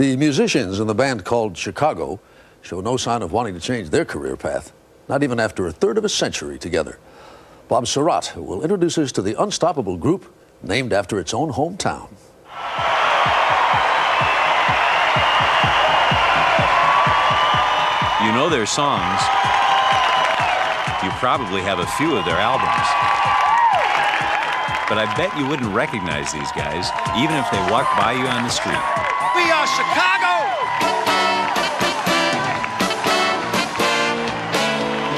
The musicians in the band called Chicago show no sign of wanting to change their career path, not even after a third of a century together. Bob Surratt will introduce us to the unstoppable group named after its own hometown. You know their songs. You probably have a few of their albums. But I bet you wouldn't recognize these guys, even if they walked by you on the street. We are Chicago!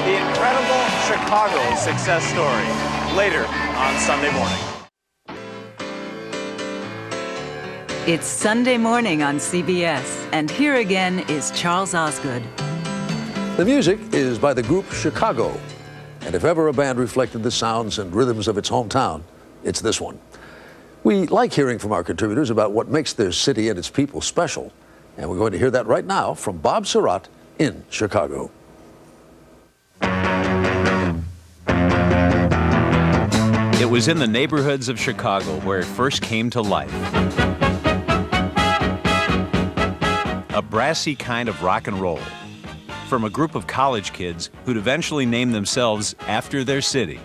The incredible Chicago success story, later on Sunday morning. It's Sunday morning on CBS, and here again is Charles Osgood. The music is by the group Chicago, and if ever a band reflected the sounds and rhythms of its hometown, it's this one. We like hearing from our contributors about what makes their city and its people special, and we're going to hear that right now from Bob Surratt in Chicago. It was in the neighborhoods of Chicago where it first came to life. A brassy kind of rock and roll from a group of college kids who'd eventually name themselves after their city.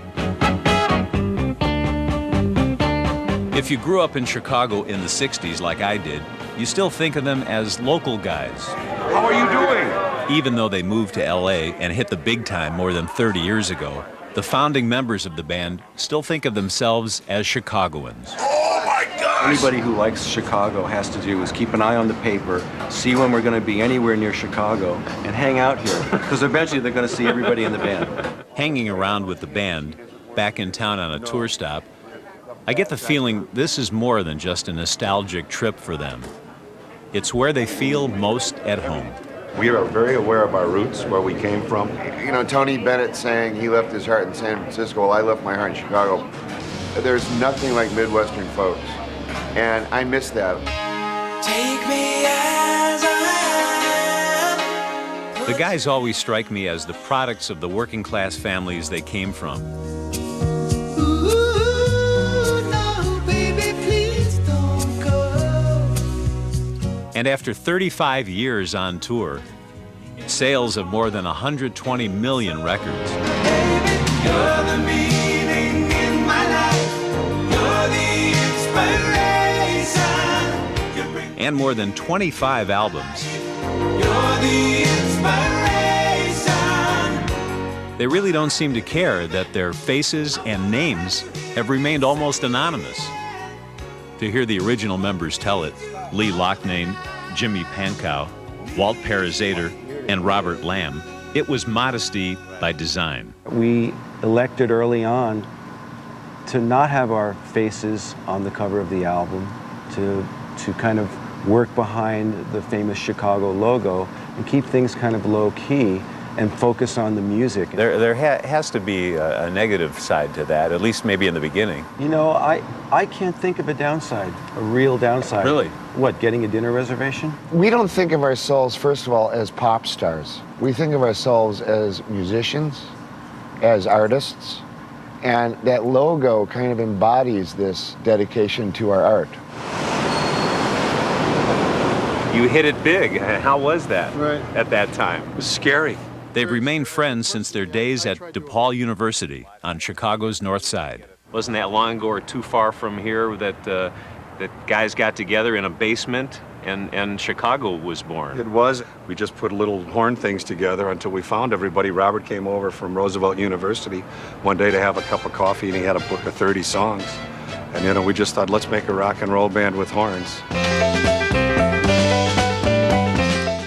If you grew up in Chicago in the 60s like I did, you still think of them as local guys. How are you doing? Even though they moved to LA and hit the big time more than 30 years ago, the founding members of the band still think of themselves as Chicagoans. Oh my gosh! Anybody who likes Chicago has to do is keep an eye on the paper, see when we're going to be anywhere near Chicago, and hang out here, because eventually they're going to see everybody in the band. Hanging around with the band, back in town on a tour stop, I get the feeling this is more than just a nostalgic trip for them. It's where they feel most at home. We are very aware of our roots, where we came from. You know, Tony Bennett saying he left his heart in San Francisco, well, I left my heart in Chicago. There's nothing like Midwestern folks, and I miss that. Take me as I am. The guys always strike me as the products of the working class families they came from. And after 35 years on tour, sales of more than 120 million records, You're the meaning in my life. You're the inspiration. and more than 25 albums, You're the inspiration. they really don't seem to care that their faces and names have remained almost anonymous. To hear the original members tell it, Lee Loughnane, Jimmy Pankow, Walt Parazater, and Robert Lamb, it was modesty by design. We elected early on to not have our faces on the cover of the album, to kind of work behind the famous Chicago logo and keep things kind of low-key and focus on the music. There has to be a negative side to that, at least maybe in the beginning. You know, I can't think of a downside, a real downside. Really? What, getting a dinner reservation? We don't think of ourselves, first of all, as pop stars. We think of ourselves as musicians, as artists, and that logo kind of embodies this dedication to our art. You hit it big. How was that at that time? It was scary. They've remained friends since their days at DePaul University on Chicago's North Side. Wasn't that long ago or too far from here that guys got together in a basement and Chicago was born? It was. We just put little horn things together until we found everybody. Robert came over from Roosevelt University one day to have a cup of coffee, and he had a book of 30 songs. And, you know, we just thought, let's make a rock and roll band with horns.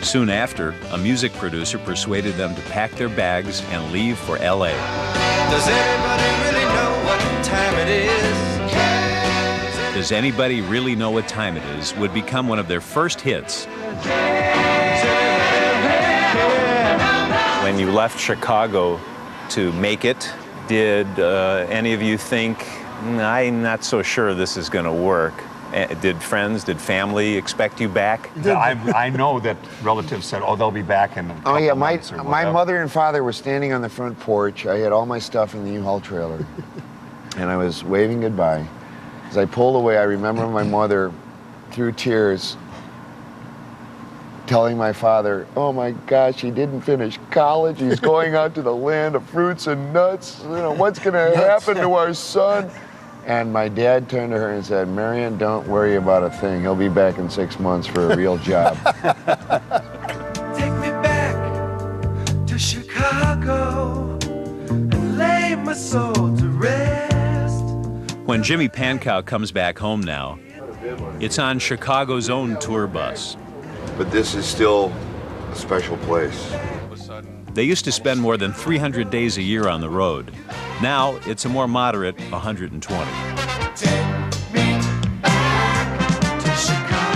Soon after, a music producer persuaded them to pack their bags and leave for LA. Does anybody really know what time it is? Does Anybody Really Know What Time It Is would become one of their first hits. When you left Chicago to make it, did any of you think, I'm not so sure this is going to work? Did friends, did family expect you back? I know that relatives said, oh, they'll be back in a couple months or my whatever. mother and father were standing on the front porch. I had all my stuff in the U-Haul trailer, and I was waving goodbye. As I pulled away, I remember my mother, through tears, telling my father, oh my gosh, he didn't finish college. He's going out to the land of fruits and nuts. You know, what's going to happen to our son? And my dad turned to her and said, Marion, don't worry about a thing. He'll be back in 6 months for a real job. Take me back to Chicago and lay my soul to rest. When Jimmy Pankow comes back home now, it's on Chicago's own tour bus. But this is still a special place. They used to spend more than 300 days a year on the road. Now it's a more moderate 120. Take me back to Chicago.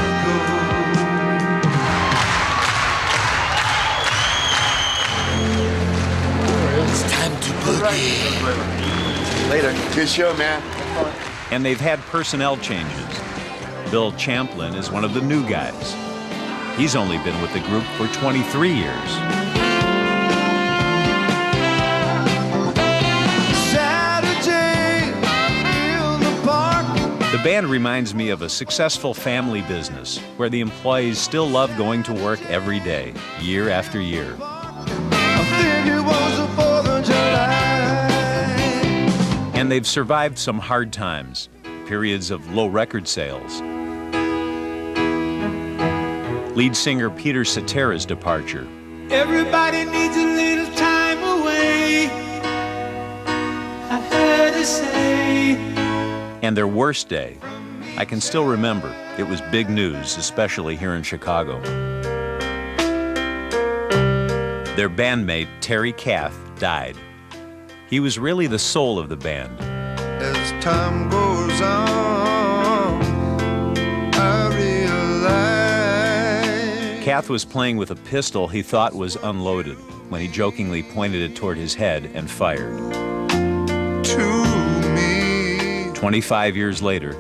It's time to boogie. Later. Good show, man. And they've had personnel changes. Bill Champlin is one of the new guys. He's only been with the group for 23 years. Saturday in the park. The band reminds me of a successful family business where the employees still love going to work every day, year after year. I think it was the 4th of July. And they've survived some hard times, periods of low record sales. Lead singer Peter Cetera's departure. Everybody needs a little time away, I heard her say. And their worst day, I can still remember. It was big news, especially here in Chicago. Their bandmate, Terry Kath, died. He was really the soul of the band. As time goes on, I realize Kath was playing with a pistol he thought was unloaded when he jokingly pointed it toward his head and fired. to me. 25 years later,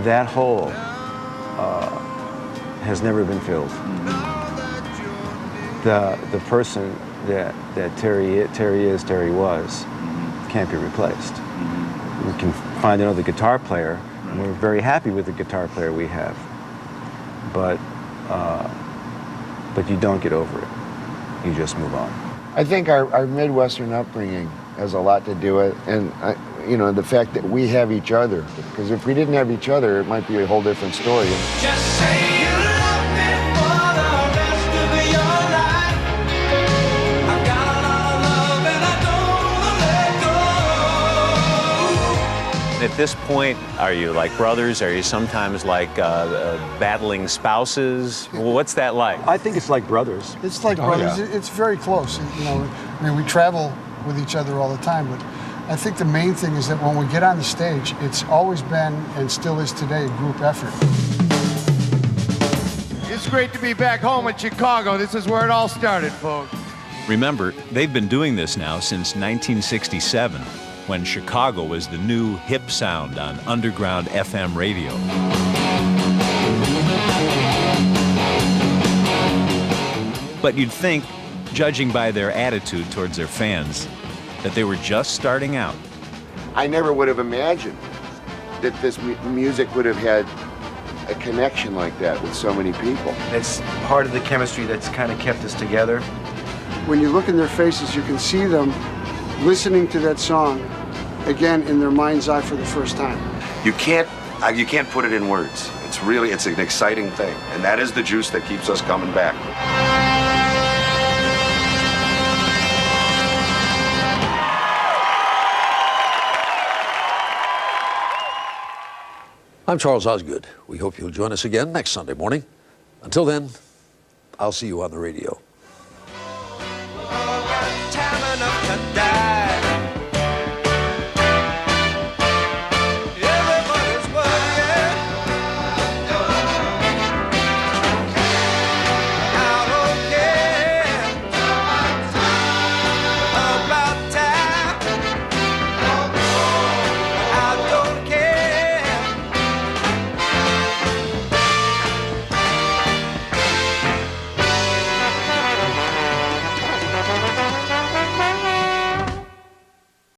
That hole has never been filled. The person that Terry was can't be replaced. We can find another guitar player, and we're very happy with the guitar player we have. But you don't get over it. You just move on. I think our Midwestern upbringing has a lot to do with it, and you know, the fact that we have each other. Because if we didn't have each other, it might be a whole different story. Just say you love me for the rest of your life. I've got a lot of love and I don't wanna let go. At this point, are you like brothers? Are you sometimes like battling spouses? Well, what's that like? I think it's like brothers. It's like brothers. It's very close. You know, I mean, we travel with each other all the time, but I think the main thing is that when we get on the stage, it's always been and still is today a group effort. It's great to be back home in Chicago. This is where it all started, folks. remember, they've been doing this now since 1967, when Chicago was the new hip sound on underground FM radio. But you'd think, judging by their attitude towards their fans, that they were just starting out. I never would have imagined that this music would have had a connection like that with so many people. It's part of the chemistry that's kind of kept us together. When you look in their faces, you can see them listening to that song again in their mind's eye for the first time. You can't put it in words. It's an exciting thing, and that is the juice that keeps us coming back. I'm Charles Osgood. We hope you'll join us again next Sunday morning. Until then, I'll see you on the radio. Time enough to die.